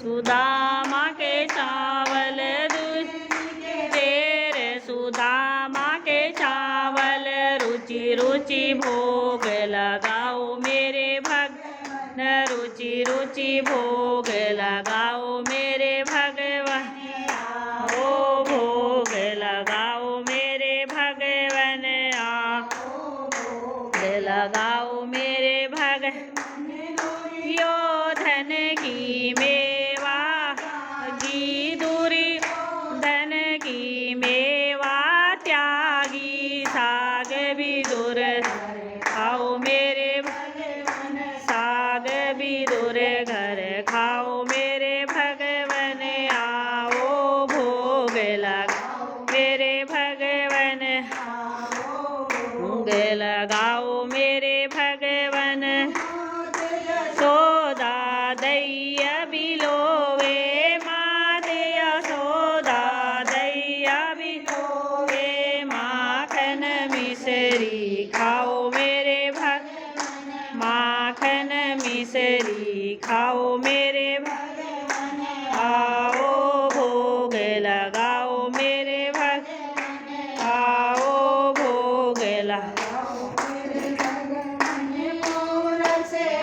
सुदामा के चावल तेरे सुदामा के चावल रुचि रुचि भोग लगाओ मेरे भगवान, रुचि रुचि भोग लगाओ मेरे भगवान, ओ भोग लगाओ मेरे भगवान, भोग लगाओ मेरे भगवान। यो धन की मेवा गी दूरी, धन की मेवा त्यागी, साग भी दूर खाओ मेरे भगवान, साग भी दूर घर खाओ मेरे भगवान, आओ भोग लगाओ मेरे भगवान, भोग लगाओ मेरे भगवान। सोदा दैया बिलोवे मादया, सोदा दैया बिलोवे माखन मिश्री खाओ मेरे भगवान, माखन मिश्री खाओ मेरे भगवान, आओ भोग लगाओ मेरे भगवान, आओ भोग लगाओ मेरे भगवान।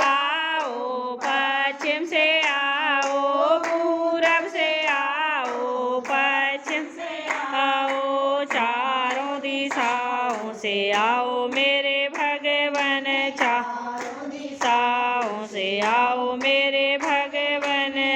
आओ पश्चिम से आओ, पूरब से आओ, पश्चिम से आओ, चारों दिशाओं से आओ मेरे भगवान, चारों दिशाओं से आओ मेरे भगवान।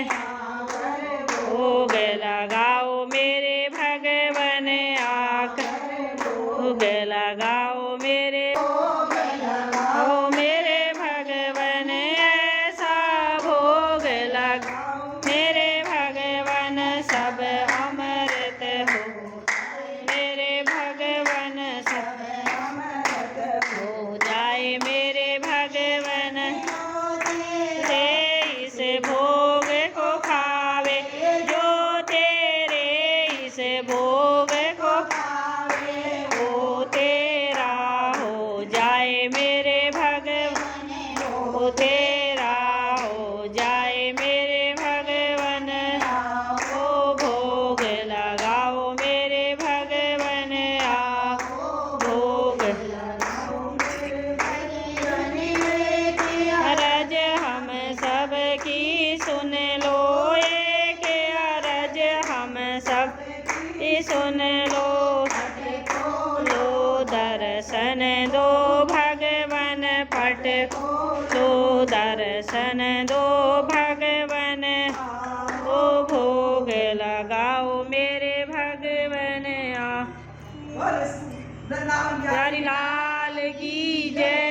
ओ तेरा हो जाए मेरे भगवन ओ भोग लगाओ मेरे भगवन आओ भोग अरज हम सब की सुन लो एक अरज हम सब की सुन लो दर्शन दो भगवन पट दो दर्शन दो भगवन ओ भोग लगाओ मेरे भगवन आ प्यारी लाल की जय।